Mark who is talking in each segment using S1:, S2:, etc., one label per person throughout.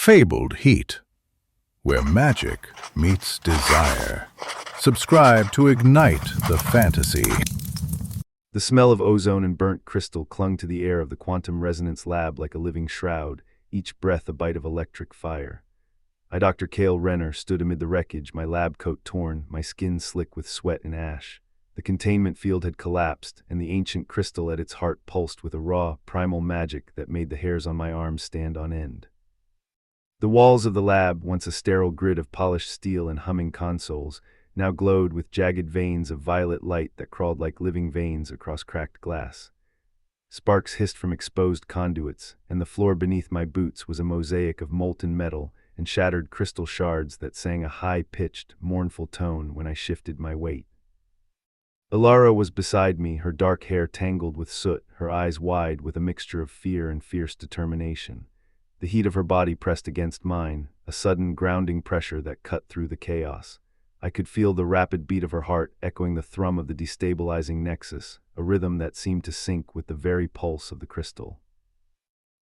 S1: fabled heat, where magic meets desire. Subscribe to ignite the fantasy.
S2: The smell of ozone and burnt crystal clung to the air of the quantum resonance lab like a living shroud, each breath a bite of electric fire. I, Dr. Kael Renner, stood amid the wreckage, my lab coat torn, my skin slick with sweat and ash. The containment field had collapsed, and the ancient crystal at its heart pulsed with a raw, primal magic that made the hairs on my arms stand on end. The walls of the lab, once a sterile grid of polished steel and humming consoles, now glowed with jagged veins of violet light that crawled like living veins across cracked glass. Sparks hissed from exposed conduits, and the floor beneath my boots was a mosaic of molten metal and shattered crystal shards that sang a high-pitched, mournful tone when I shifted my weight. Elara was beside me, her dark hair tangled with soot, her eyes wide with a mixture of fear and fierce determination. The heat of her body pressed against mine, a sudden grounding pressure that cut through the chaos. I could feel the rapid beat of her heart echoing the thrum of the destabilizing nexus, a rhythm that seemed to sync with the very pulse of the crystal.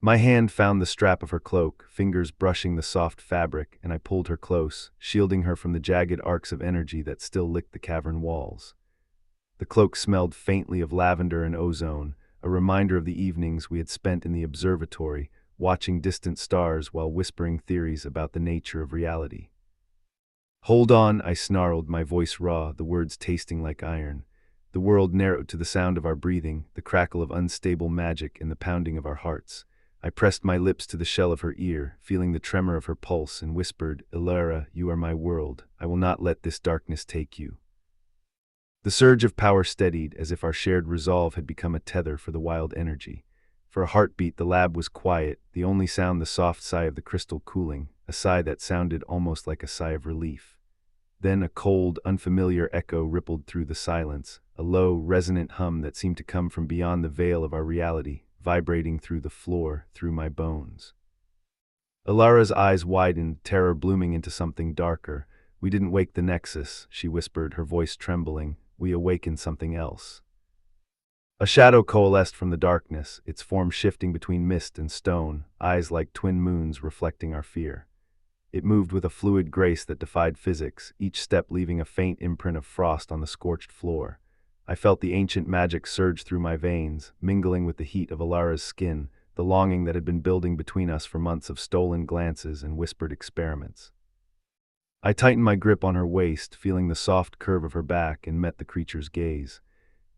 S2: My hand found the strap of her cloak, fingers brushing the soft fabric, and I pulled her close, shielding her from the jagged arcs of energy that still licked the cavern walls. The cloak smelled faintly of lavender and ozone, a reminder of the evenings we had spent in the observatory, watching distant stars while whispering theories about the nature of reality. "Hold on," I snarled, my voice raw, the words tasting like iron. The world narrowed to the sound of our breathing, the crackle of unstable magic and the pounding of our hearts. I pressed my lips to the shell of her ear, feeling the tremor of her pulse, and whispered, "Elara, you are my world. I will not let this darkness take you." The surge of power steadied, as if our shared resolve had become a tether for the wild energy. For a heartbeat, the lab was quiet, the only sound the soft sigh of the crystal cooling, a sigh that sounded almost like a sigh of relief. Then a cold, unfamiliar echo rippled through the silence, a low, resonant hum that seemed to come from beyond the veil of our reality, vibrating through the floor, through my bones. Elara's eyes widened, terror blooming into something darker. "We didn't wake the nexus," she whispered, her voice trembling. "We awakened something else." A shadow coalesced from the darkness, its form shifting between mist and stone, eyes like twin moons reflecting our fear. It moved with a fluid grace that defied physics, each step leaving a faint imprint of frost on the scorched floor. I felt the ancient magic surge through my veins, mingling with the heat of Elara's skin, the longing that had been building between us for months of stolen glances and whispered experiments. I tightened my grip on her waist, feeling the soft curve of her back, and met the creature's gaze.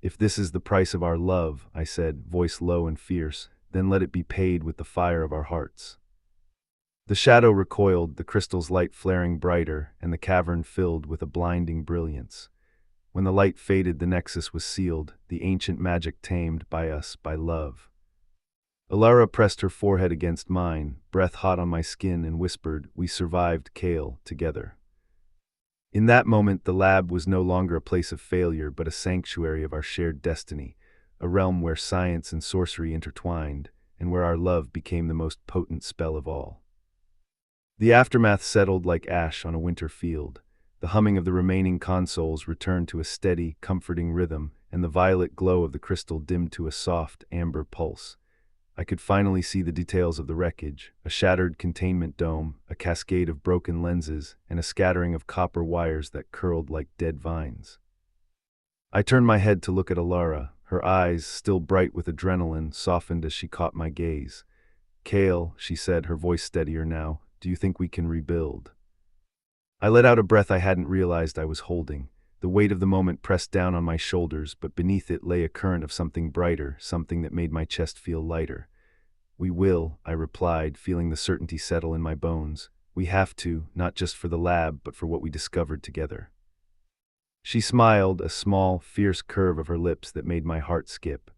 S2: "If this is the price of our love," I said, voice low and fierce, "then let it be paid with the fire of our hearts." The shadow recoiled, the crystal's light flaring brighter, and the cavern filled with a blinding brilliance. When the light faded, the nexus was sealed, the ancient magic tamed by us, by love. Elara pressed her forehead against mine, breath hot on my skin, and whispered, "We survived, Kael, together." In that moment, the lab was no longer a place of failure, but a sanctuary of our shared destiny, a realm where science and sorcery intertwined, and where our love became the most potent spell of all. The aftermath settled like ash on a winter field. The humming of the remaining consoles returned to a steady, comforting rhythm, and the violet glow of the crystal dimmed to a soft, amber pulse. I could finally see the details of the wreckage, a shattered containment dome, a cascade of broken lenses, and a scattering of copper wires that curled like dead vines. I turned my head to look at Elara, her eyes, still bright with adrenaline, softened as she caught my gaze. "Kael," she said, her voice steadier now, "do you think we can rebuild?" I let out a breath I hadn't realized I was holding. The weight of the moment pressed down on my shoulders, but beneath it lay a current of something brighter, something that made my chest feel lighter. "We will," I replied, feeling the certainty settle in my bones. "We have to, not just for the lab, but for what we discovered together." She smiled, a small, fierce curve of her lips that made my heart skip.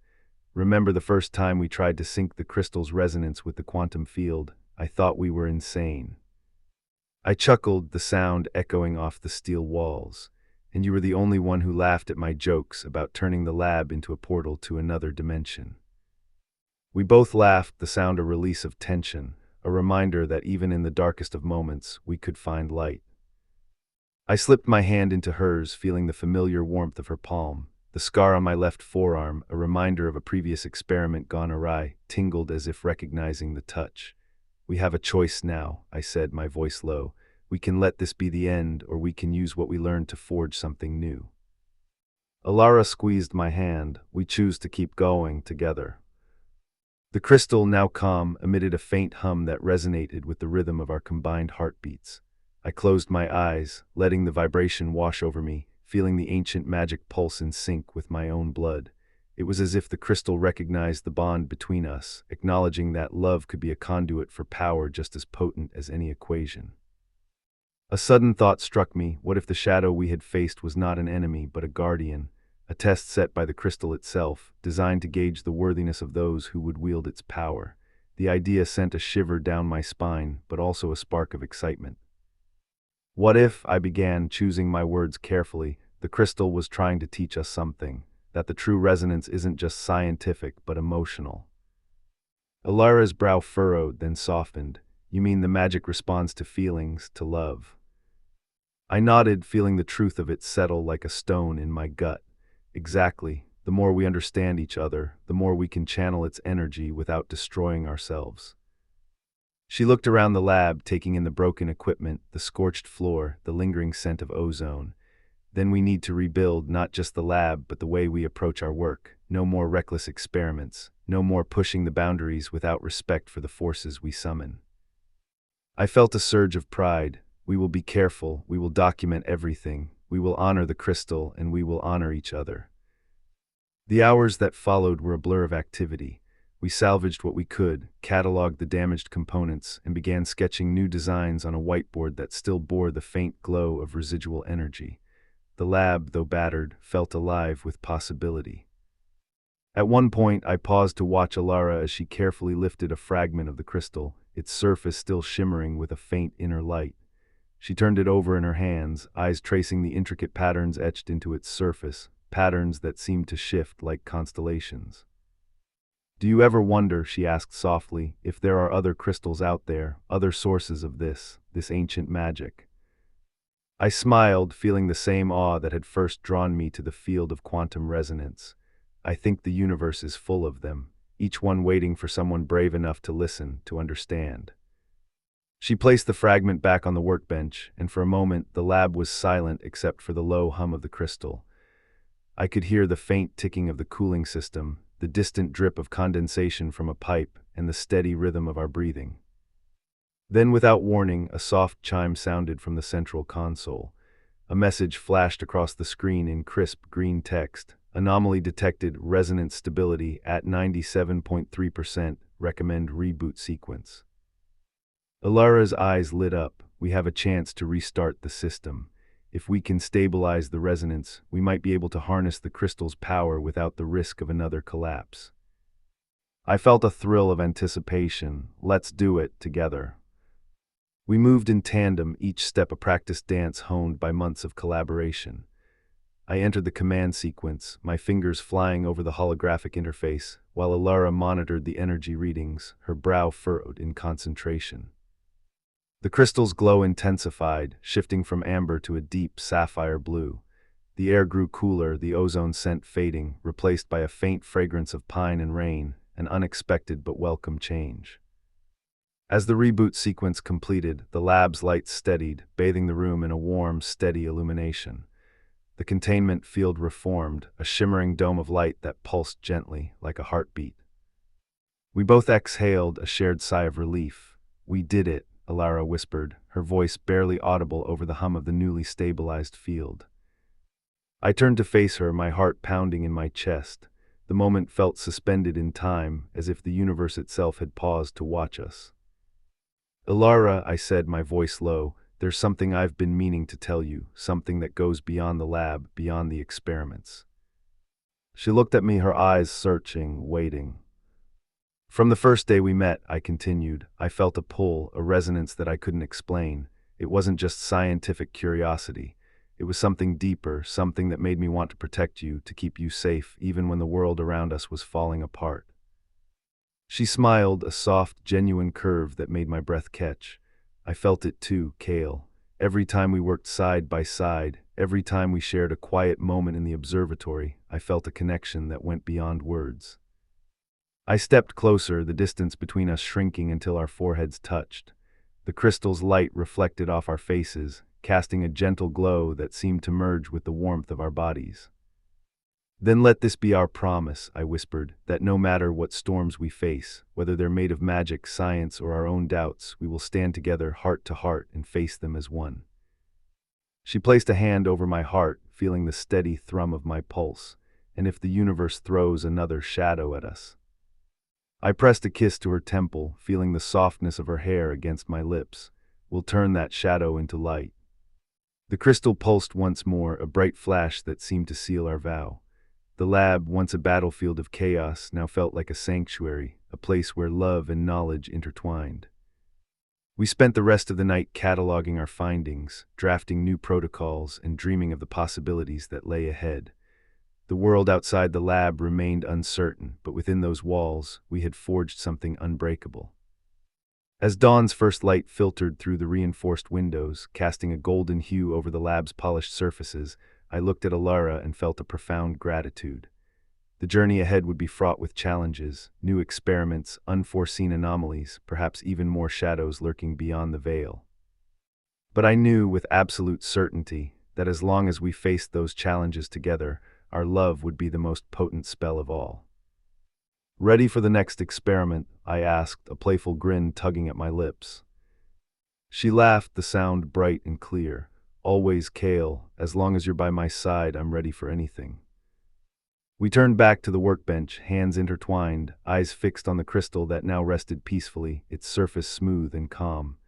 S2: "Remember the first time we tried to sync the crystal's resonance with the quantum field? I thought we were insane." I chuckled, the sound echoing off the steel walls. "And you were the only one who laughed at my jokes about turning the lab into a portal to another dimension." We both laughed, the sound a release of tension, a reminder that even in the darkest of moments, we could find light. I slipped my hand into hers, feeling the familiar warmth of her palm. The scar on my left forearm, a reminder of a previous experiment gone awry, tingled as if recognizing the touch. We have a choice now, I said, my voice low. We can let this be the end, or we can use what we learned to forge something new. Elara squeezed my hand. We choose to keep going together. The crystal, now calm, emitted a faint hum that resonated with the rhythm of our combined heartbeats. I closed my eyes, letting the vibration wash over me, feeling the ancient magic pulse in sync with my own blood. It was as if the crystal recognized the bond between us, acknowledging that love could be a conduit for power just as potent as any equation. A sudden thought struck me. What if the shadow we had faced was not an enemy, but a guardian? A test set by the crystal itself, designed to gauge the worthiness of those who would wield its power. The idea sent a shiver down my spine, but also a spark of excitement. What if, I began, choosing my words carefully, the crystal was trying to teach us something, that the true resonance isn't just scientific, but emotional? Elara's brow furrowed, then softened. You mean the magic responds to feelings, to love? I nodded, feeling the truth of it settle like a stone in my gut. Exactly. The more we understand each other, the more we can channel its energy without destroying ourselves. She looked around the lab, taking in the broken equipment, the scorched floor, the lingering scent of ozone. Then we need to rebuild not just the lab, but the way we approach our work. No more reckless experiments. No more pushing the boundaries without respect for the forces we summon. I felt a surge of pride. We will be careful. We will document everything. We will honor the crystal, and we will honor each other. The hours that followed were a blur of activity. We salvaged what we could, cataloged the damaged components, and began sketching new designs on a whiteboard that still bore the faint glow of residual energy. The lab, though battered, felt alive with possibility. At one point, I paused to watch Elara as she carefully lifted a fragment of the crystal, its surface still shimmering with a faint inner light. She turned it over in her hands, eyes tracing the intricate patterns etched into its surface, patterns that seemed to shift like constellations. Do you ever wonder, she asked softly, if there are other crystals out there, other sources of this ancient magic? I smiled, feeling the same awe that had first drawn me to the field of quantum resonance. I think the universe is full of them, each one waiting for someone brave enough to listen, to understand. She placed the fragment back on the workbench, and for a moment the lab was silent except for the low hum of the crystal. I could hear the faint ticking of the cooling system, the distant drip of condensation from a pipe, and the steady rhythm of our breathing. Then, without warning, a soft chime sounded from the central console. A message flashed across the screen in crisp green text. Anomaly detected, resonance stability at 97.3%, recommend reboot sequence. Elara's eyes lit up. We have a chance to restart the system. If we can stabilize the resonance, we might be able to harness the crystal's power without the risk of another collapse. I felt a thrill of anticipation. Let's do it together. We moved in tandem, each step a practice dance honed by months of collaboration. I entered the command sequence, my fingers flying over the holographic interface, while Elara monitored the energy readings, her brow furrowed in concentration. The crystal's glow intensified, shifting from amber to a deep sapphire blue. The air grew cooler, the ozone scent fading, replaced by a faint fragrance of pine and rain, an unexpected but welcome change. As the reboot sequence completed, the lab's lights steadied, bathing the room in a warm, steady illumination. The containment field reformed, a shimmering dome of light that pulsed gently, like a heartbeat. We both exhaled, a shared sigh of relief. We did it, Elara whispered, her voice barely audible over the hum of the newly stabilized field. I turned to face her, my heart pounding in my chest. The moment felt suspended in time, as if the universe itself had paused to watch us. Elara, I said, my voice low, there's something I've been meaning to tell you, something that goes beyond the lab, beyond the experiments. She looked at me, her eyes searching, waiting. From the first day we met, I continued, I felt a pull, a resonance that I couldn't explain. It wasn't just scientific curiosity. It was something deeper, something that made me want to protect you, to keep you safe, even when the world around us was falling apart. She smiled, a soft, genuine curve that made my breath catch. I felt it too, Kael. Every time we worked side by side, every time we shared a quiet moment in the observatory, I felt a connection that went beyond words. I stepped closer, the distance between us shrinking until our foreheads touched. The crystal's light reflected off our faces, casting a gentle glow that seemed to merge with the warmth of our bodies. "Then let this be our promise," I whispered, "that no matter what storms we face, whether they're made of magic, science, or our own doubts, we will stand together heart to heart and face them as one." She placed a hand over my heart, feeling the steady thrum of my pulse, and if the universe throws another shadow at us. I pressed a kiss to her temple, feeling the softness of her hair against my lips. "We'll turn that shadow into light." The crystal pulsed once more, a bright flash that seemed to seal our vow. The lab, once a battlefield of chaos, now felt like a sanctuary, a place where love and knowledge intertwined. We spent the rest of the night cataloging our findings, drafting new protocols, and dreaming of the possibilities that lay ahead. The world outside the lab remained uncertain, but within those walls, we had forged something unbreakable. As dawn's first light filtered through the reinforced windows, casting a golden hue over the lab's polished surfaces, I looked at Elara and felt a profound gratitude. The journey ahead would be fraught with challenges, new experiments, unforeseen anomalies, perhaps even more shadows lurking beyond the veil. But I knew with absolute certainty that as long as we faced those challenges together, our love would be the most potent spell of all. "Ready for the next experiment?" I asked, a playful grin tugging at my lips. She laughed, the sound bright and clear. "Always, Kael. As long as you're by my side, I'm ready for anything." We turned back to the workbench, hands intertwined, eyes fixed on the crystal that now rested peacefully, its surface smooth and calm.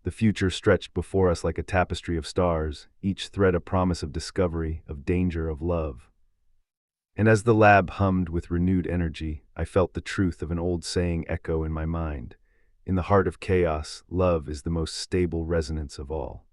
S2: The future stretched before us like a tapestry of stars, each thread a promise of discovery, of danger, of love. And as the lab hummed with renewed energy, I felt the truth of an old saying echo in my mind. In the heart of chaos, love is the most stable resonance of all.